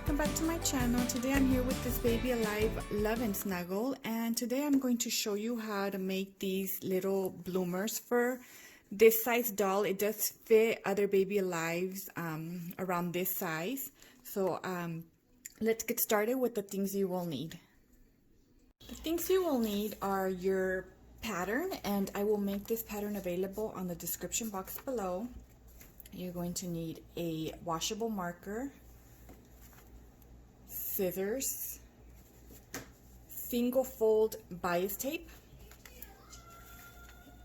welcome back to my channel. Today I'm here with this Baby Alive Love and Snuggle, and today I'm going to show you how to make these little bloomers for this size doll. It does fit other Baby Alives around this size. So let's get started with the things you will need. The things you will need are your pattern, and I will make this pattern available on the description box below. You're going to need a washable marker, scissors, single fold bias tape,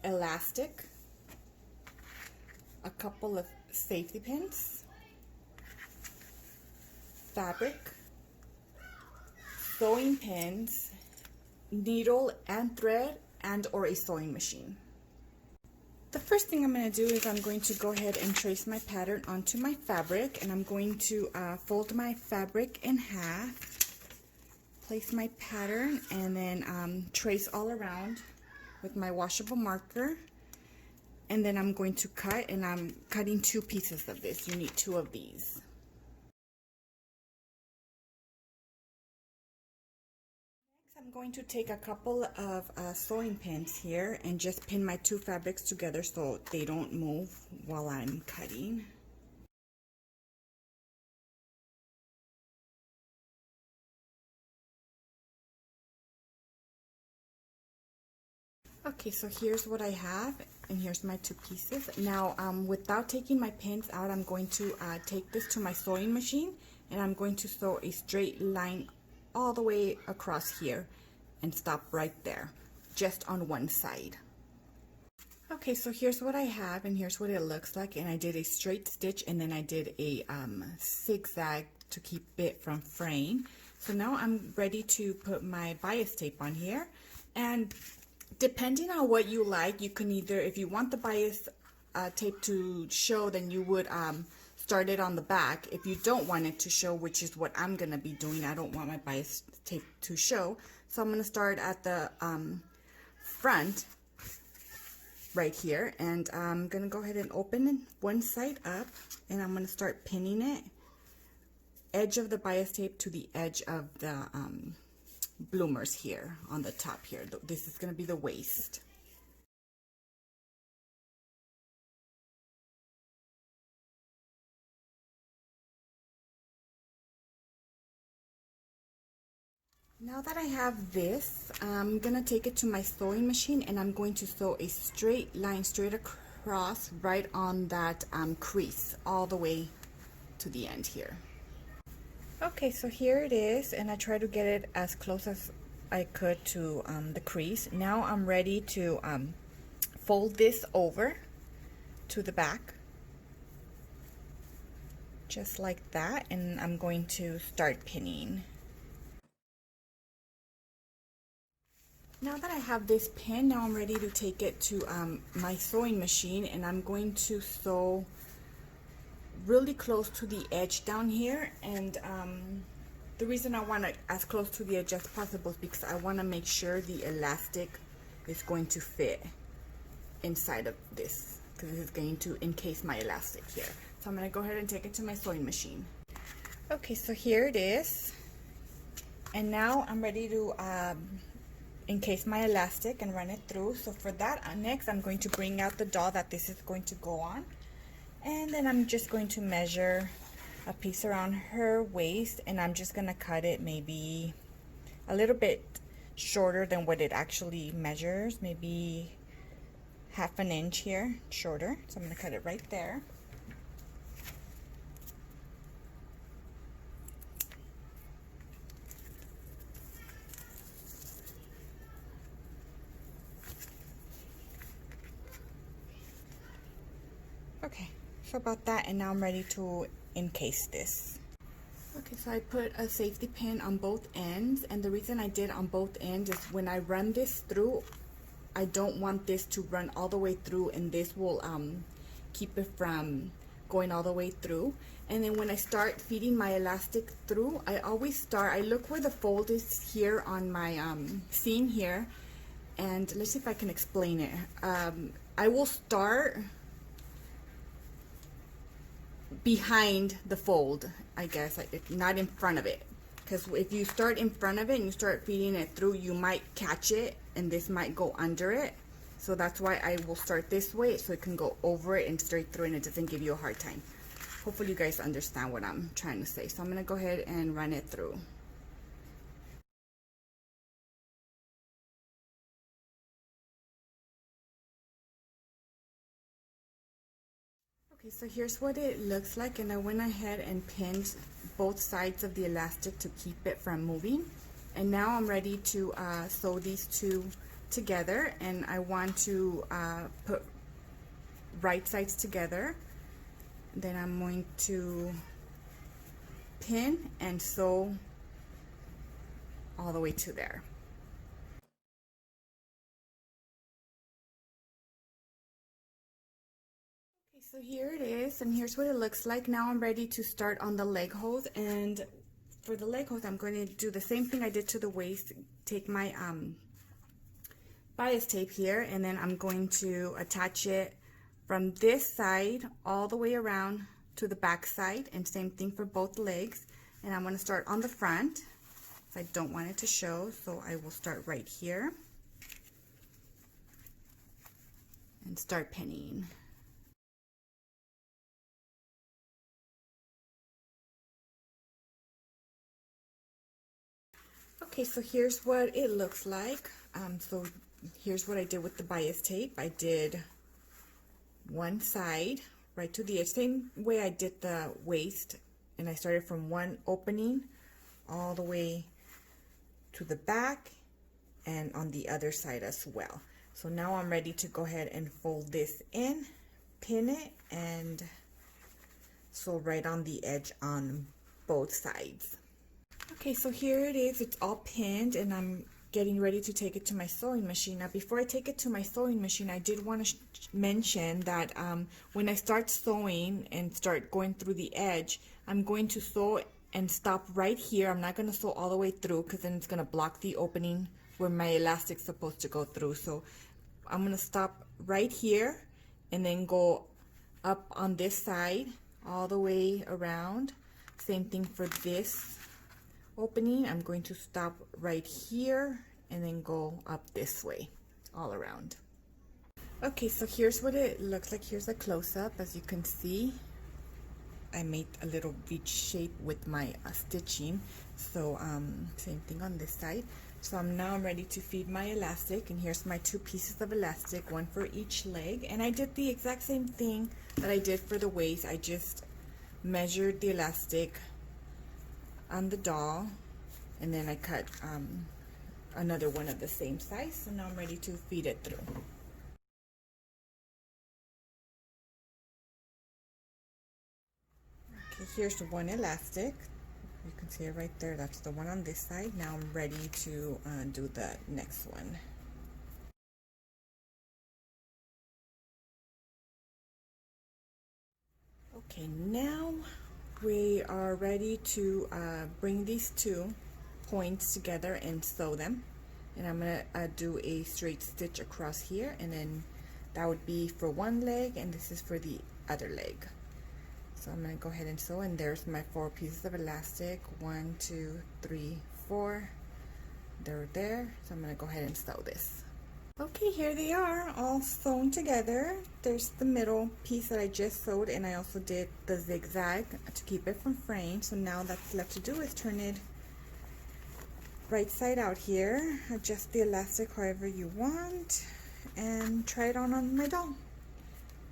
elastic, a couple of safety pins, fabric, sewing pins, needle and thread, and or a sewing machine. The first thing I'm going to do is I'm going to go ahead and trace my pattern onto my fabric, and I'm going to fold my fabric in half, place my pattern, and then trace all around with my washable marker. And then I'm going to cut, and I'm cutting 2 pieces of this. You need 2 of these. I'm going to take a couple of sewing pins here and just pin my 2 fabrics together so they don't move while I'm cutting. Okay, so here's what I have, and here's my 2 pieces. Now, without taking my pins out, I'm going to take this to my sewing machine, and I'm going to sew a straight line all the way across here and stop right there, just on one side. Okay, so here's what I have, and here's what it looks like, and I did a straight stitch, and then I did a zigzag to keep it from fraying. So now I'm ready to put my bias tape on here, and depending on what you like, you can either, if you want the bias tape to show, then you would start it on the back. If you don't want it to show, which is what I'm gonna be doing, I don't want my bias tape to show, so I'm gonna start at the front right here, and I'm gonna go ahead and open one side up, and I'm gonna start pinning it, edge of the bias tape to the edge of the bloomers here on the top here. This is gonna be the waist. Now that I have this, I'm gonna take it to my sewing machine, and I'm going to sew a straight line straight across right on that crease all the way to the end here. Okay, so here it is, and I try to get it as close as I could to the crease. Now I'm ready to fold this over to the back, just like that, and I'm going to start pinning. Now that I have this pin, now I'm ready to take it to my sewing machine, and I'm going to sew really close to the edge down here. And the reason I want it as close to the edge as possible is because I want to make sure the elastic is going to fit inside of this, because this is going to encase my elastic here. So I'm going to go ahead and take it to my sewing machine. Okay, so here it is, and now I'm ready to encase my elastic and run it through. So for that, next I'm going to bring out the doll that this is going to go on, and then I'm just going to measure a piece around her waist, and I'm just going to cut it maybe a little bit shorter than what it actually measures, maybe ½ an inch here shorter. So I'm going to cut it right there. Okay, so about that, and now I'm ready to encase this. Okay, so I put a safety pin on both ends, and the reason I did on both ends is when I run this through, I don't want this to run all the way through, and this will keep it from going all the way through. And then when I start feeding my elastic through, I always I look where the fold is here on my seam here, and let's see if I can explain it. I will start behind the fold, I guess, not in front of it. Because if you start in front of it and you start feeding it through, you might catch it and this might go under it. So that's why I will start this way, so it can go over it and straight through and it doesn't give you a hard time. Hopefully you guys understand what I'm trying to say. So I'm gonna go ahead and run it through. Okay, so here's what it looks like, and I went ahead and pinned both sides of the elastic to keep it from moving. And now I'm ready to sew these two together, and I want to put right sides together. Then I'm going to pin and sew all the way to there. Okay, so here it is, and here's what it looks like. Now I'm ready to start on the leg holes, and for the leg holes I'm going to do the same thing I did to the waist. Take my bias tape here, and then I'm going to attach it from this side all the way around to the back side, and same thing for both legs. And I'm going to start on the front. I don't want it to show, so I will start right here and start pinning. Okay, so here's what it looks like. So here's what I did with the bias tape. I did one side right to the edge, same way I did the waist, and I started from one opening all the way to the back and on the other side as well. So now I'm ready to go ahead and fold this in, pin it, and sew right on the edge on both sides. Okay, so here it is. It's all pinned, and I'm getting ready to take it to my sewing machine. Now, before I take it to my sewing machine, I did want to mention that when I start sewing and start going through the edge, I'm going to sew and stop right here. I'm not going to sew all the way through, because then it's going to block the opening where my elastic's supposed to go through. So I'm going to stop right here and then go up on this side all the way around. Same thing for this opening. I'm going to stop right here and then go up this way all around. Okay, so here's what it looks like. Here's a close-up. As you can see, I made a little V shape with my stitching. So same thing on this side. So now I'm ready to feed my elastic, and here's my two pieces of elastic, one for each leg. And I did the exact same thing that I did for the waist. I just measured the elastic on the doll, and then I cut another one of the same size. So now I'm ready to feed it through. Okay, here's one elastic. You can see it right there. That's the one on this side. Now I'm ready to do the next one. Okay, now we are ready to bring these two points together and sew them. And I'm gonna do a straight stitch across here, and then that would be for one leg, and this is for the other leg. So I'm gonna go ahead and sew, and there's my 4 pieces of elastic. 1, 2, 3, 4. They're there. So I'm gonna go ahead and sew this. Okay, here they are, all sewn together. There's the middle piece that I just sewed, and I also did the zigzag to keep it from fraying. So now that's left to do is turn it right side out here, adjust the elastic however you want, and try it on my doll.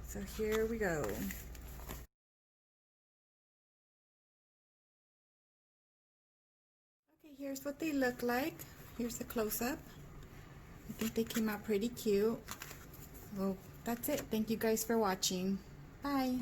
So here we go. Okay, here's what they look like. Here's the close-up. I think they came out pretty cute. Well, that's it. Thank you guys for watching. Bye.